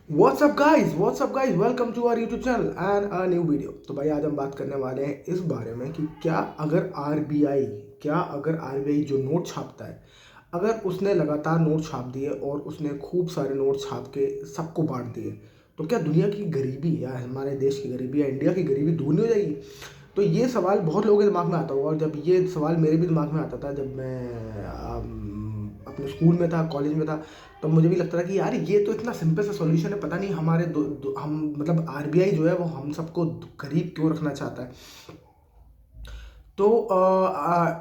WhatsApp guys welcome to our YouTube channel and a new video. तो भाई आज हम बात करने वाले हैं इस बारे में कि क्या अगर आरबीआई जो नोट छापता है, अगर उसने लगातार नोट छाप दिए और उसने खूब सारे नोट छाप के सबको बांट दिए, तो क्या दुनिया की गरीबी या हमारे देश की गरीबी या इंडिया की गरीबी दूर नहीं हो जाएगी? तो ये सवाल बहुत लोगों के दिमाग में आता होगा, और जब ये सवाल मेरे भी दिमाग में आता था, जब मैं अपने स्कूल में था, कॉलेज में था, तब मुझे भी लगता था कि यार ये तो इतना सिंपल सा सॉल्यूशन है, पता नहीं हमारे हम मतलब आरबीआई जो है वो हम सबको गरीब क्यों रखना चाहता है। तो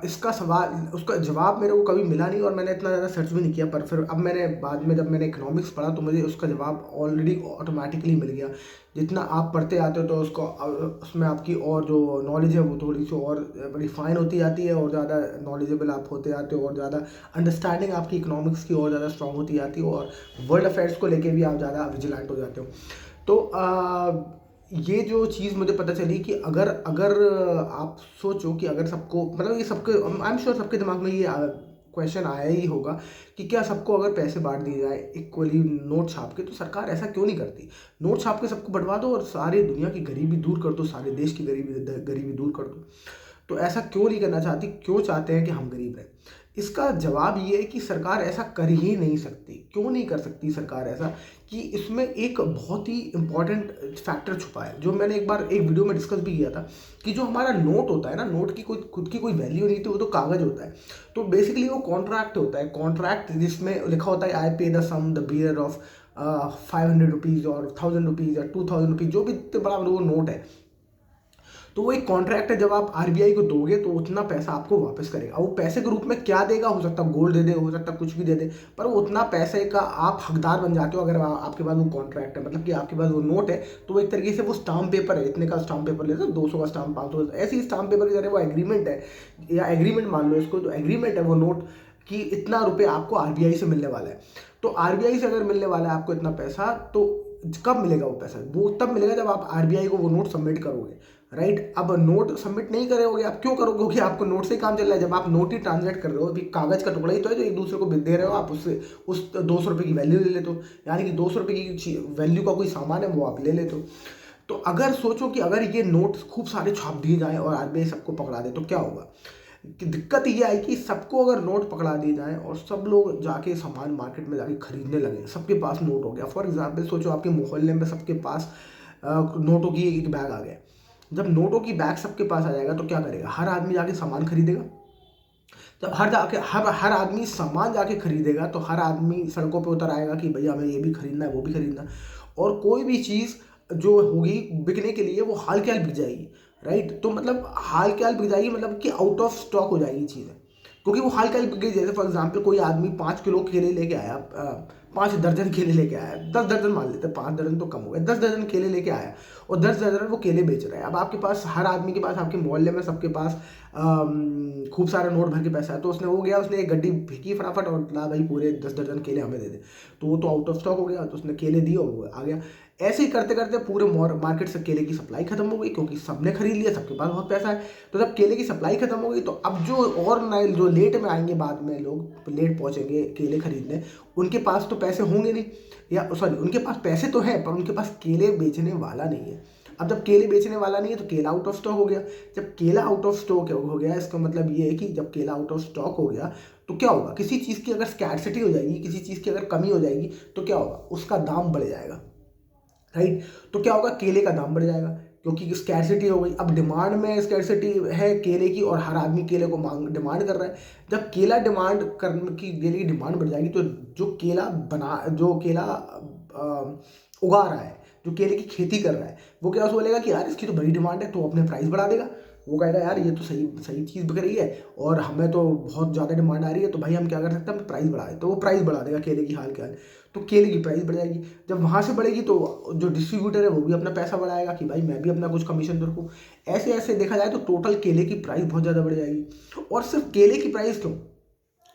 इसका सवाल उसका जवाब मेरे को कभी मिला नहीं और मैंने इतना ज़्यादा सर्च भी नहीं किया। पर फिर अब मैंने बाद में जब मैंने इकोनॉमिक्स पढ़ा तो मुझे उसका जवाब ऑलरेडी ऑटोमेटिकली मिल गया। जितना आप पढ़ते आते हो तो उसमें आपकी और जो नॉलेज है वो थोड़ी सी और रिफाइन होती जाती है, और ज़्यादा नॉलेजेबल आप होते जाते हो, और ज़्यादा अंडरस्टैंडिंग आपकी इकोनॉमिक्स की और ज़्यादा स्ट्रांग होती जाती है, और वर्ल्ड अफेयर्स को लेके भी आप ज़्यादा विजिलेंट हो जाते हो। तो ये जो चीज़ मुझे पता चली कि अगर अगर आप सोचो कि अगर सबको मतलब ये सबके आई एम श्योर सबके दिमाग में ये क्वेश्चन आया ही होगा कि क्या सबको अगर पैसे बांट दिए जाए इक्वली नोट छाप के, तो सरकार ऐसा क्यों नहीं करती? नोट छाप के सबको बंटवा दो और सारी दुनिया की गरीबी दूर कर दो, सारे देश की गरीबी गरीबी दूर कर दो। तो ऐसा क्यों नहीं करना चाहती? क्यों चाहते हैं कि हम गरीब रहें? इसका जवाब ये है कि सरकार ऐसा कर ही नहीं सकती। क्यों नहीं कर सकती सरकार ऐसा? कि इसमें एक बहुत ही इम्पॉर्टेंट फैक्टर छुपा है, जो मैंने एक बार एक वीडियो में डिस्कस भी किया था। कि जो हमारा नोट होता है ना, नोट की कोई खुद की कोई वैल्यू नहीं थी, वो तो कागज होता है। तो बेसिकली वो कॉन्ट्रैक्ट होता है, कॉन्ट्रैक्ट जिसमें लिखा होता है I pay the sum the bearer of 500 rupees और 1000 रुपीज़ या 2000 रुपीज़, जो भी इतने बड़ा वो नोट है। तो वो एक कॉन्ट्रैक्ट है, जब आप आरबीआई को दोगे तो उतना पैसा आपको वापस करेगा। वो पैसे के रूप में क्या देगा? हो सकता है गोल्ड दे दे, हो सकता है कुछ भी दे दे, पर वो उतना पैसे का आप हकदार बन जाते हो अगर आपके पास वो कॉन्ट्रैक्ट है, मतलब कि आपके पास वो नोट है। तो वो एक तरीके से वो स्टाम्प पेपर है, इतने का स्टाम्प पेपर लेते हैं, 200 का स्टाम्प, 500 का, ऐसी स्टाम्प पेपर की तरह वो एग्रीमेंट है, या एग्रीमेंट मान लो इसको। तो एग्रीमेंट है वो नोट कि इतना रुपये आपको आरबीआई से मिलने वाला है। तो आरबीआई से अगर मिलने वाला है आपको इतना पैसा, तो कब मिलेगा वो पैसा? वो तब मिलेगा जब आप आरबीआई को वो नोट सबमिट करोगे, राइट? अब नोट सबमिट नहीं करोगे, आप क्यों करोगे? क्योंकि आपको नोट से ही काम चल रहा है। जब आप नोट ही ट्रांसलेट कर रहे हो, अभी कागज का टुकड़ा ही तो है जो एक दूसरे को दे रहे हो, आप उससे उस 200 रुपये की वैल्यू ले लेते हो, यानी कि 200 रुपये की वैल्यू का कोई सामान है वो आप ले लेते हो। तो अगर सोचो कि अगर ये नोट खूब सारे छाप दिए जाएं और आरबीआई सबको पकड़ा दे, तो क्या होगा? कि दिक्कत ये आई कि सबको अगर नोट पकड़ा दिए जाए और सब लोग जाके सामान मार्केट में जाके खरीदने लगे, सबके पास नोट हो गया। फॉर एग्जाम्पल सोचो आपके मोहल्ले में सबके पास नोटों की एक बैग आ गया। जब नोटों की बैग सबके पास आ जाएगा तो क्या करेगा? हर आदमी जाके सामान खरीदेगा। जब हर आदमी सामान जाके खरीदेगा तो हर आदमी सड़कों पे उतर आएगा कि भैया हमें ये भी खरीदना है, वो भी खरीदना है। और कोई भी चीज़ जो होगी बिकने के लिए वो हाल के हाल बिक जाएगी, राइट? तो मतलब हाल के हाल बिक जाएगी, मतलब कि आउट ऑफ स्टॉक हो जाएगी चीज़ें, क्योंकि वो हाल के हाल बिक गई। जैसे फॉर एग्जाम्पल कोई आदमी 5 किलो केले लेके आया, 5 दर्जन केले लेके आया, 10 दर्जन मान लेते हैं, 5 दर्जन तो कम हो गए, 10 दर्जन केले लेके आया और 10 दर्जन वो केले बेच रहा है। अब आपके पास हर आदमी के पास, आपके मोहल्ले में सबके पास खूब सारा नोट भर के पैसा है, तो उसने वो गया, उसने एक गड्डी फेंकी फटाफट और ला भाई पूरे 10 दर्जन केले हमें दे दे। तो वो तो आउट ऑफ स्टॉक हो गया, तो उसने केले दिए और वो आ गया। ऐसे ही करते करते पूरे मार्केट से केले की सप्लाई खत्म हो गई, क्योंकि सबने खरीद लिया, सबके पास बहुत पैसा है। तो जब केले की सप्लाई खत्म हो गई, तो अब जो और नए जो लेट में आएंगे, बाद में लोग लेट पहुंचेंगे केले खरीदने, उनके पास तो पैसे होंगे नहीं, या सॉरी उनके पास पैसे तो हैं पर उनके पास केले बेचने वाला नहीं है। अब जब केले बेचने वाला नहीं है तो केला आउट ऑफ स्टॉक हो गया। जब केला आउट ऑफ स्टॉक हो गया, इसका मतलब ये है कि जब केला आउट ऑफ स्टॉक हो गया तो क्या होगा? किसी चीज़ की अगर स्कैर्सिटी हो जाएगी, किसी चीज़ की अगर कमी हो जाएगी, तो क्या होगा? उसका दाम बढ़ जाएगा, राइट? तो क्या होगा? केले का दाम बढ़ जाएगा, क्योंकि स्कैर्सिटी हो गई। अब डिमांड में स्कैर्सिटी है केले की और हर आदमी केले को डिमांड कर रहा है। जब केला डिमांड करने की केले की डिमांड बढ़ जाएगी, तो जो केला उगा रहा है, जो केले की खेती कर रहा है, वो क्या बोलेगा कि यार इसकी तो बड़ी डिमांड है, तो अपने प्राइस बढ़ा देगा। वो कहेगा यार ये तो सही सही चीज़ बिक रही है और हमें तो बहुत ज़्यादा डिमांड आ रही है, तो भाई हम क्या कर सकते हैं, हम प्राइस बढ़ा दें। तो वो प्राइस बढ़ा देगा केले की हाल के हाल। तो केले की प्राइस बढ़ जाएगी। जब वहाँ से बढ़ेगी तो जो डिस्ट्रीब्यूटर है वो भी अपना पैसा बढ़ाएगा कि भाई मैं भी अपना कुछ कमीशन तो रखूँ। ऐसे ऐसे देखा जाए तो टोटल केले की प्राइस बहुत ज़्यादा बढ़ जाएगी। और सिर्फ केले की प्राइस क्यों?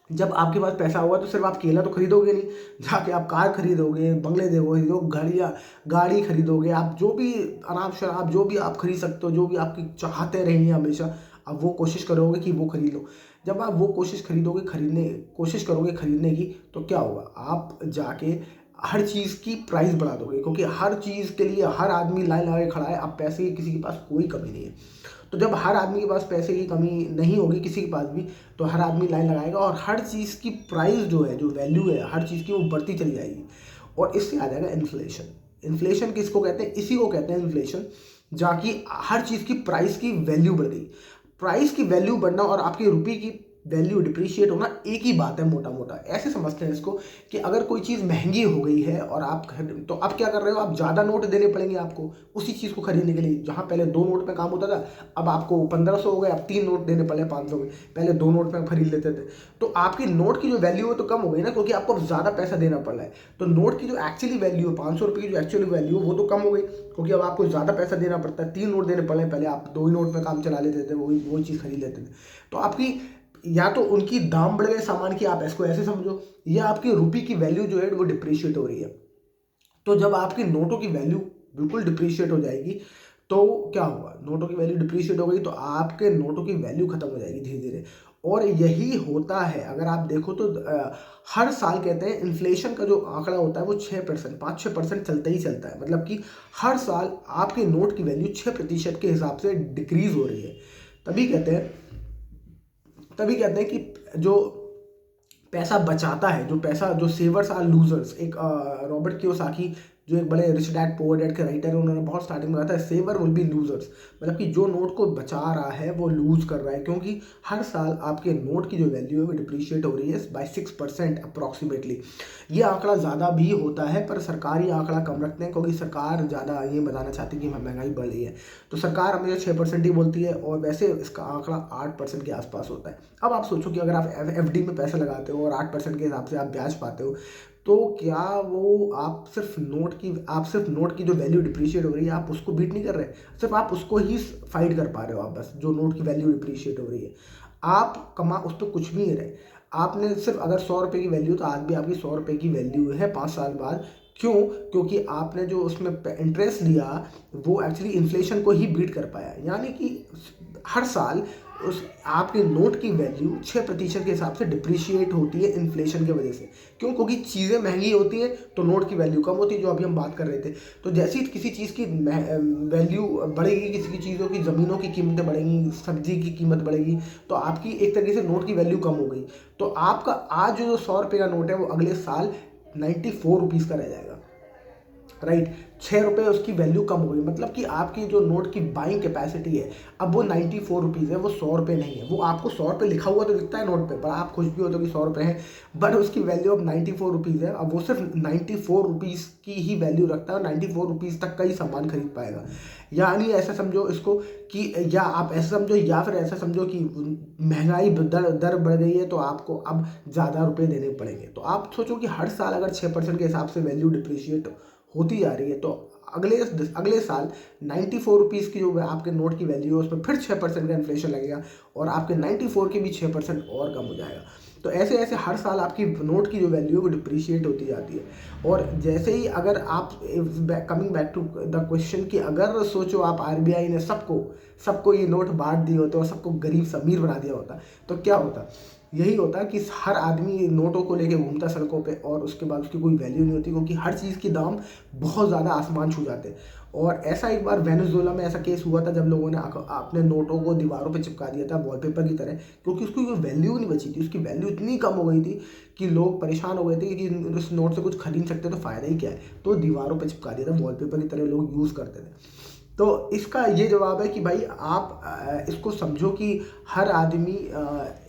जब आपके पास पैसा होगा तो सिर्फ आप केला तो खरीदोगे नहीं, जाके आप कार खरीदोगे, बंगले खरीदोगे, गाड़ी खरीदोगे, आप जो भी अनाप शराब जो भी आप खरीद सकते हो, जो भी आपकी चाहते रहेंगे हमेशा, आप वो कोशिश करोगे कि वो खरीद लो। जब आप वो कोशिश करोगे खरीदने की, तो क्या होगा? आप जाके हर चीज़ की प्राइस बढ़ा दोगे, क्योंकि हर चीज़ के लिए हर आदमी लाइन लगा के खड़ा है। अब पैसे की किसी के पास कोई कमी नहीं है। तो जब हर आदमी के पास पैसे की कमी नहीं होगी किसी के पास भी, तो हर आदमी लाइन लगाएगा और हर चीज़ की प्राइस जो है, जो वैल्यू है हर चीज़ की, वो बढ़ती चली जाएगी। और इससे आ जाएगा इन्फ्लेशन। इन्फ्लेशन किसको कहते हैं? इसी को कहते हैं इन्फ्लेशन, जाकि हर चीज़ की प्राइस की वैल्यू बढ़ गई। प्राइस की वैल्यू बढ़ना और आपके रुपये की वैल्यू डिप्रिशिएट होना एक ही बात है। मोटा मोटा ऐसे समझते हैं इसको कि अगर कोई चीज़ महंगी हो गई है और आप तो आप क्या कर रहे हो, आप ज़्यादा नोट देने पड़ेंगे आपको उसी चीज़ को खरीदने के लिए। जहाँ पहले 2 नोट में काम होता था, अब आपको 1500 हो गए, अब 3 नोट देने पड़े 500 के, पहले 2 नोट में खरीद लेते थे। तो आपकी नोट की जो वैल्यू है तो कम हो गई ना, क्योंकि आपको अब ज़्यादा पैसा देना पड़ रहा है। तो नोट की जो एक्चुअली वैल्यू है, 500 रुपये की जो एक्चुअली वैल्यू है, वो तो कम हो गई, क्योंकि अब आपको ज़्यादा पैसा देना पड़ता है। 3 नोट देने पड़े, पहले आप 2 ही नोट में काम चला लेते थे, वही चीज़ खरीद लेते थे। तो आपकी या तो उनकी दाम बढ़ गए सामान की, आप इसको ऐसे समझो, या आपकी रुपये की वैल्यू जो है वो डिप्रिशिएट हो रही है। तो जब आपकी नोटों की वैल्यू बिल्कुल डिप्रिशिएट हो जाएगी, तो क्या होगा? नोटों की वैल्यू डिप्रिशिएट हो गई तो आपके नोटों की वैल्यू खत्म हो जाएगी धीरे धीरे। और यही होता है, अगर आप देखो तो हर साल कहते हैं इन्फ्लेशन का जो आंकड़ा होता है वो 6%, 5-6% चलता ही चलता है। मतलब कि हर साल आपके नोट की वैल्यू 6% के हिसाब से डिक्रीज हो रही है। तभी कहते हैं तभी कहते हैं कि जो पैसा बचाता है, जो पैसा, जो सेवर्स आर लूजर्स, एक रॉबर्ट कियोसाकी जो एक बड़े रिच डैड पुअर डैड के राइटर है, उन्होंने बहुत स्टार्टिंग में कहा था सेवर विल बी लूजर्स। मतलब कि जो नोट को बचा रहा है वो लूज कर रहा है, क्योंकि हर साल आपके नोट की जो वैल्यू है वो डिप्रिशिएट हो रही है बाय 6% अप्रॉक्सीमेटली। ये आंकड़ा ज़्यादा भी होता है, पर सरकार ये आंकड़ा कम रखते हैं, क्योंकि सरकार ज़्यादा ये बताना चाहती है कि महंगाई बढ़ रही है। तो सरकार हमेशा 6% ही बोलती है, और वैसे इसका आंकड़ा 8% के आसपास होता है। अब आप सोचो कि अगर आप FD में पैसा लगाते हो और 8% के हिसाब से आप ब्याज पाते हो, तो क्या वो आप सिर्फ नोट की जो वैल्यू डिप्रिशिएट हो रही है आप उसको बीट नहीं कर रहे, सिर्फ आप उसको ही फाइट कर पा रहे हो। आप बस जो नोट की वैल्यू डिप्रिशिएट हो रही है, आप कमा उस पर कुछ भी नहीं रहे। आपने सिर्फ, अगर 100 रुपये की वैल्यू, तो आज भी आपकी 100 रुपये की वैल्यू है 5 साल बाद। क्यों? क्योंकि आपने जो उसमें इंटरेस्ट लिया वो एक्चुअली इन्फ्लेशन को ही बीट कर पाया। यानी कि हर साल उस आपके नोट की वैल्यू 6% के हिसाब से डिप्रिशिएट होती है इन्फ्लेशन की वजह से। क्यों? क्योंकि चीज़ें महंगी होती हैं तो नोट की वैल्यू कम होती है, जो अभी हम बात कर रहे थे। तो जैसे ही किसी चीज़ की वैल्यू बढ़ेगी, किसी की चीज़ों की, ज़मीनों की कीमतें बढ़ेंगी, सब्जी की कीमत बढ़ेगी, तो आपकी एक तरीके से नोट की वैल्यू कम हो गई। तो आपका आज जो 100 रुपये का नोट है वो अगले साल 94 रुपीज़ का रह जाएगा। राइट, 6 रुपये उसकी वैल्यू कम हो गई। मतलब कि आपकी जो नोट की बाइंग कैपेसिटी है, अब वो 94 रुपीज़ है, वो 100 रुपये नहीं है। वो आपको 100 रुपये लिखा हुआ तो दिखता है नोट पे, पर आप खुश भी होते हो कि 100 रुपये है, बट उसकी वैल्यू अब 94 रुपीज़ है। अब वो सिर्फ 94 रुपीज़ की ही वैल्यू रखता है और 94 रुपीज़ तक का ही सामान खरीद पाएगा। यानी ऐसा समझो इसको कि, या आप ऐसा समझो, या फिर ऐसा समझो कि महंगाई दर बढ़ गई है, तो आपको अब ज़्यादा रुपये देने पड़ेंगे। तो आप सोचो कि हर साल अगर 6% के हिसाब से वैल्यू डिप्रिशिएट होती जा रही है, तो अगले साल 94 रुपीज़ की जो आपके नोट की वैल्यू है, उसमें फिर 6% का इन्फ्लेशन लगेगा और आपके 94 के भी 6% और कम हो जाएगा। तो ऐसे ऐसे हर साल आपकी नोट की जो वैल्यू है वो डिप्रिशिएट होती जाती है। और जैसे ही, अगर आप, coming back to the question, कि अगर सोचो आप RBI ने सबको ये नोट बांट दिए होते और सबको गरीब से अमीर बना दिया होता, तो क्या होता? यही होता कि हर आदमी नोटों को लेके घूमता सड़कों पे, और उसके बाद उसकी कोई वैल्यू नहीं होती, क्योंकि हर चीज़ के दाम बहुत ज़्यादा आसमान छू जाते। और ऐसा एक बार वेनेजुएला में ऐसा केस हुआ था, जब लोगों ने अपने नोटों को दीवारों पे चिपका दिया था वॉलपेपर की तरह, क्योंकि उसकी कोई वैल्यू नहीं बची थी। उसकी वैल्यू इतनी कम हो गई थी कि लोग परेशान हो गए थे कि उस नोट से कुछ खरीद सकते तो फ़ायदा ही क्या है। तो दीवारों पर चिपका दिया था, वॉलपेपर की तरह लोग यूज़ करते थे। तो इसका ये जवाब है कि भाई आप इसको समझो कि हर आदमी,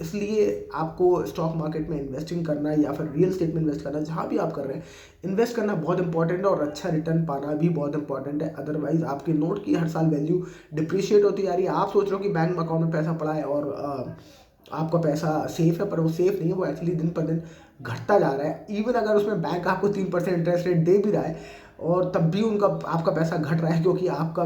इसलिए आपको स्टॉक मार्केट में इन्वेस्टिंग करना या फिर रियल एस्टेट में इन्वेस्ट करना, जहाँ भी आप कर रहे हैं, इन्वेस्ट करना बहुत इंपॉर्टेंट है, और अच्छा रिटर्न पाना भी बहुत इंपॉर्टेंट है। अदरवाइज आपके नोट की हर साल वैल्यू डिप्रिशिएट होती जा रही है। आप सोच रहे हो कि बैंक अकाउंट में पैसा पड़ा है और आपका पैसा सेफ है, पर वो सेफ नहीं है, वो एक्चुअली दिन पर दिन घटता जा रहा है। इवन अगर उसमें बैंक आपको 3% इंटरेस्ट रेट दे भी रहा है, और तब भी आपका पैसा घट रहा है, क्योंकि आपका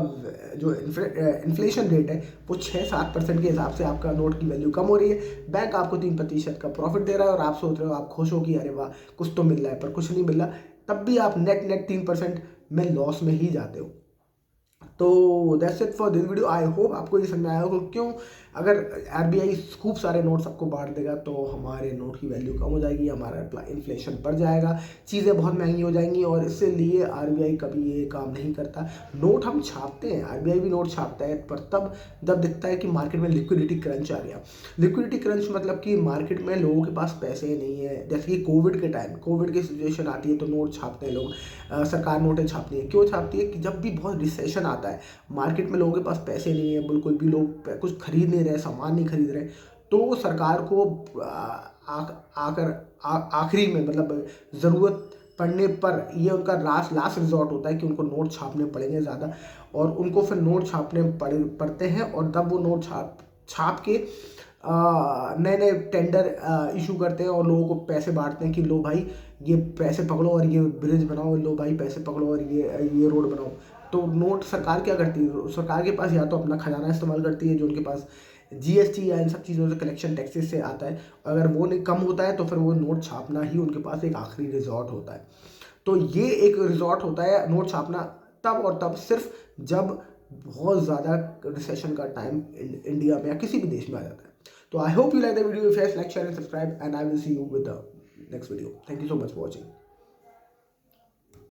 जो इन्फ्लेशन रेट है वो 6-7% के हिसाब से आपका नोट की वैल्यू कम हो रही है। बैंक आपको 3% का प्रॉफिट दे रहा है, और आप सोच रहे हो, आप खुश हो कि अरे वाह कुछ तो मिल रहा है, पर कुछ नहीं मिल रहा। तब भी आप नेट 3% में लॉस में ही जाते हो। तो that's it for this video. I hope आपको ये समझ में आया होगा क्यों अगर आरबीआई खूब सारे नोट सबको बांट देगा तो हमारे नोट की वैल्यू कम हो जाएगी, हमारा इन्फ्लेशन बढ़ जाएगा, चीज़ें बहुत महंगी हो जाएंगी और इसलिए आरबीआई कभी ये काम नहीं करता। नोट हम छापते हैं, आरबीआई भी नोट छापता है, पर तब जब दिखता है कि मार्केट में लिक्विडिटी क्रंच आ गया। लिक्विडिटी क्रंच मतलब कि मार्केट में लोगों के पास पैसे नहीं है, जैसे कि कोविड के टाइम कोविड की सिचुएशन आती है तो नोट छापते हैं लोग। सरकार नोटें छापती है, क्यों छापती है कि जब भी बहुत रिसेशन आता है, मार्केट में लोगों के पास पैसे नहीं है, बिल्कुल भी लोग कुछ खरीद नहीं रहे, सामान नहीं खरीद रहे, तो सरकार को आखिरी में मतलब ज़रूरत पड़ने पर ये उनका लास्ट रिजॉर्ट होता है कि उनको नोट छापने पड़ेंगे ज़्यादा, और उनको फिर नोट छापने पड़ते हैं और तब वो नोट छाप के नए नए टेंडर इशू करते हैं और लोगों को पैसे बांटते हैं कि लो भाई ये पैसे पकड़ो और ये ब्रिज बनाओ, लो भाई पैसे पकड़ो और ये रोड बनाओ। तो नोट सरकार क्या करती है, सरकार के पास या तो अपना खजाना इस्तेमाल करती है जो उनके पास जीएसटी या इन सब चीज़ों से कलेक्शन टैक्सेस से आता है, अगर वो नहीं कम होता है तो फिर वो नोट छापना ही उनके पास एक आखिरी रिजॉर्ट होता है। तो ये एक रिजॉर्ट होता है नोट छापना, तब और तब सिर्फ जब बहुत ज़्यादा रिसेशन का टाइम इंडिया में या किसी भी देश में आ जाता है। तो I hope you like the video, if yes like share and subscribe and I will see you with the next video. Thank you so much for watching.